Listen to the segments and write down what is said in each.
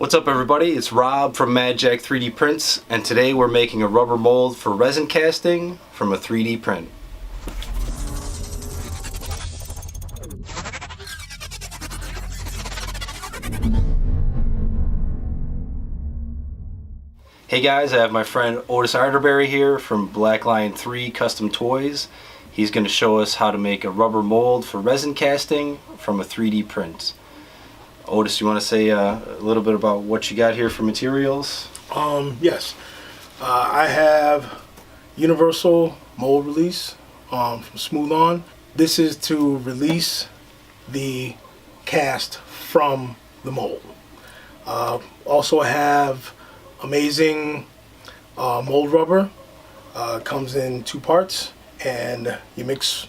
What's up everybody, it's Rob from Mad Jack 3D Prints, and today we're making a rubber mold for resin casting from a 3D print. Hey guys, I have my friend Otis Arterberry here from Black Lion 3 Custom Toys. He's going to show us how to make a rubber mold for resin casting from a 3D print. Otis, you want to say a little bit about what you got here for materials? Yes. I have universal mold release from Smooth On. This is to release the cast from the mold. Also I have amazing mold rubber. Comes in 2 parts, and you mix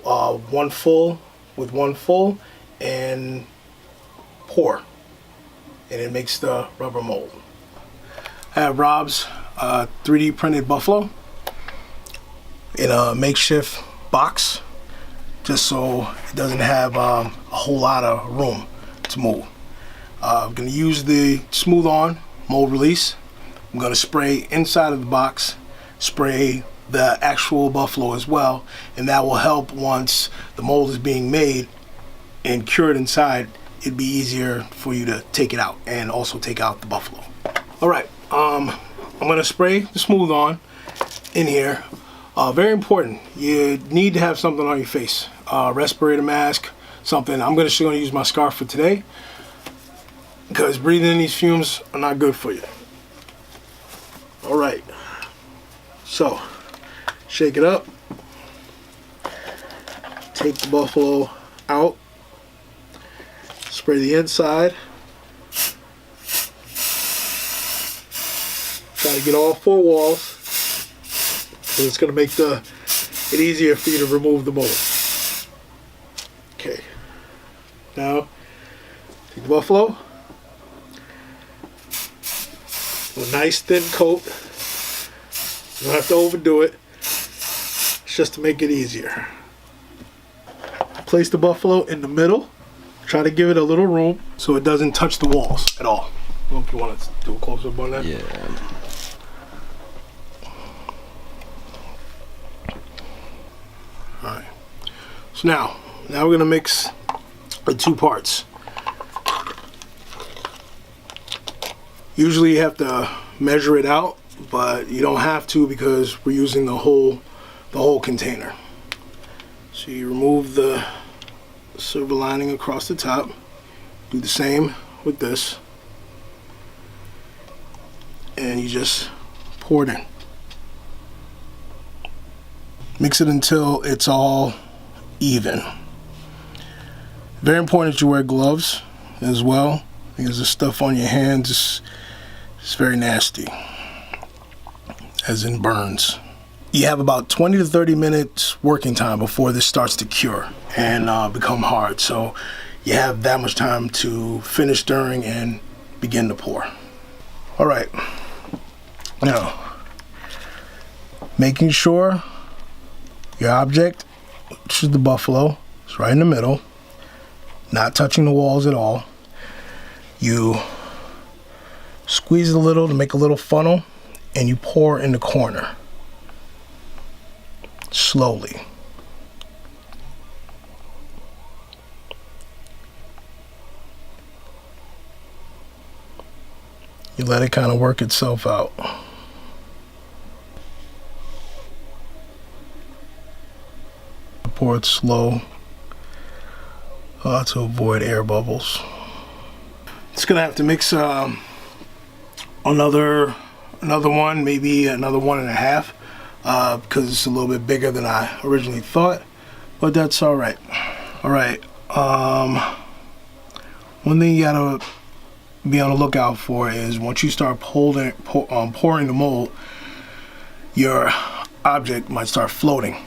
one full with one full and pour, and it makes the rubber mold. I have Rob's 3D printed buffalo in a makeshift box, just so it doesn't have a whole lot of room to move. I'm going to use the Smooth On mold release. I'm going to spray inside of the box, spray the actual buffalo as well, and that will help once the mold is being made and cured inside. It'd be easier for you to take it out and also take out the buffalo. All right, I'm gonna spray the Smooth On in here. Very important, you need to have something on your face. Respirator mask, something. I'm just gonna use my scarf for today because breathing in these fumes are not good for you. All right, so shake it up, take the buffalo out, spray the inside. Try to get all 4 walls, so it's going to make it easier for you to remove the mold. Okay. Now, take the buffalo. A nice thin coat. You don't have to overdo it. It's just to make it easier. Place the buffalo in the middle. Try to give it a little room so it doesn't touch the walls at all. I don't know if you want to do a close-up on that. Yeah. Alright. So now we're going to mix the 2 parts. Usually you have to measure it out, but you don't have to because we're using the whole container. So you remove the silver lining across the top. Do the same with this, and you just pour it in. Mix it until it's all even. Very important that you wear gloves as well, because the stuff on your hands is very nasty, as in burns. You have about 20 to 30 minutes working time before this starts to cure and become hard. So you have that much time to finish stirring and begin to pour. All right. Now, making sure your object, which is the buffalo, is right in the middle, not touching the walls at all. You squeeze it a little to make a little funnel, and you pour in the corner. Slowly. You let it kind of work itself out. Pour it slow to avoid air bubbles. It's gonna have to mix another one, maybe another 1.5. Because it's a little bit bigger than I originally thought, but that's all right. All right. One thing you gotta be on the lookout for is once you start pouring the mold, your object might start floating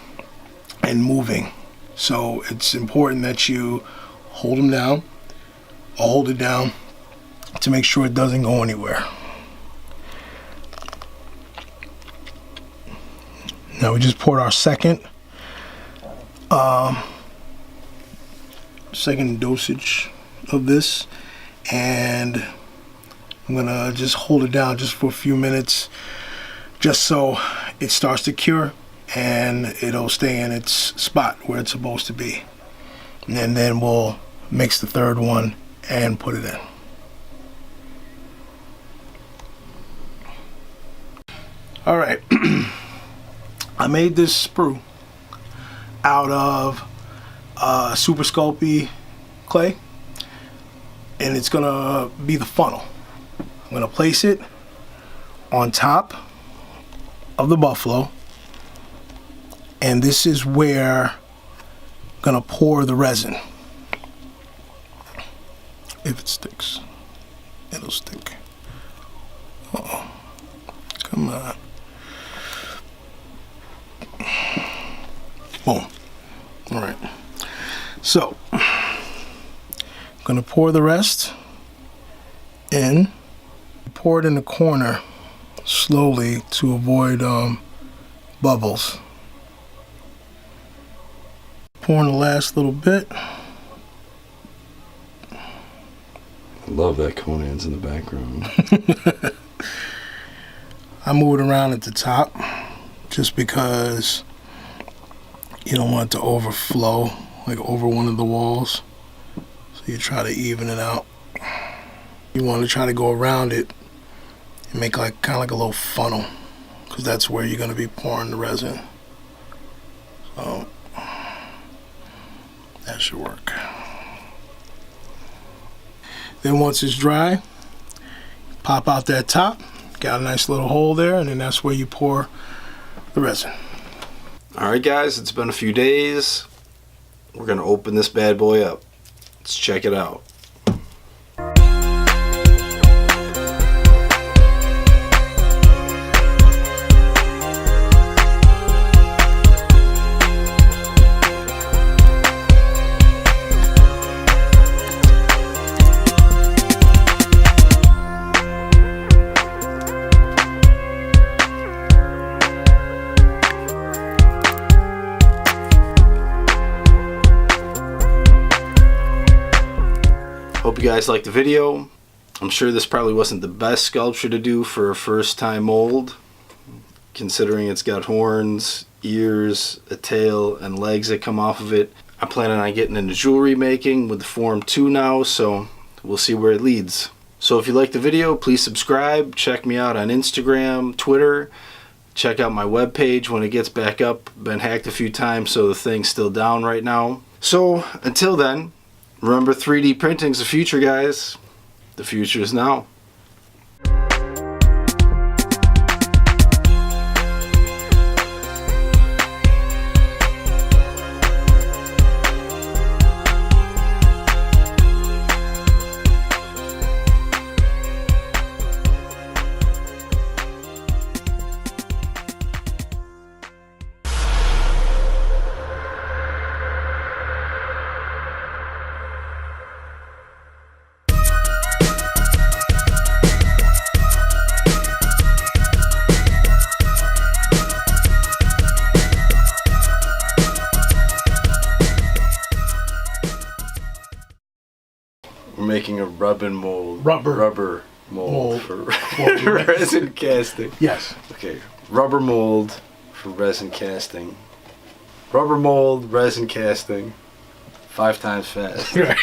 and moving. So it's important that you hold them down or hold it down to make sure it doesn't go anywhere. Now we just poured our second dosage of this, and I'm gonna just hold it down just for a few minutes, just so it starts to cure and it'll stay in its spot where it's supposed to be. And then we'll mix the third one and put it in. All right, I made this sprue out of Super Sculpey clay, and it's gonna be the funnel. I'm gonna place it on top of the buffalo, and this is where I'm gonna pour the resin. If it sticks, it'll stick. Uh-oh. Come on. Boom. All right. So, I'm gonna pour the rest in. Pour it in the corner slowly to avoid bubbles. Pouring the last little bit. I love that Conan's in the background. I move it around at the top just because you don't want it to overflow, like over one of the walls. So you try to even it out. You want to try to go around it and make like kind of like a little funnel, because that's where you're going to be pouring the resin. So that should work. Then once it's dry, pop out that top. Got a nice little hole there, and then that's where you pour the resin. Alright guys, it's been a few days. We're gonna open this bad boy up. Let's check it out. Hope you guys liked the video. I'm sure this probably wasn't the best sculpture to do for a first time mold, considering it's got horns, ears, a tail, and legs that come off of it. I'm planning on getting into jewelry making with the Form 2 now, so we'll see where it leads. So if you liked the video, please subscribe. Check me out on Instagram, Twitter. Check out my webpage when it gets back up. Been hacked a few times, so the thing's still down right now. So until then, remember, 3D printing's the future, guys. The future is now. We're making a rubber mold Mold. for resin casting. Yes. Okay, rubber mold for resin casting. Rubber mold, resin casting. 5 times fast. Right.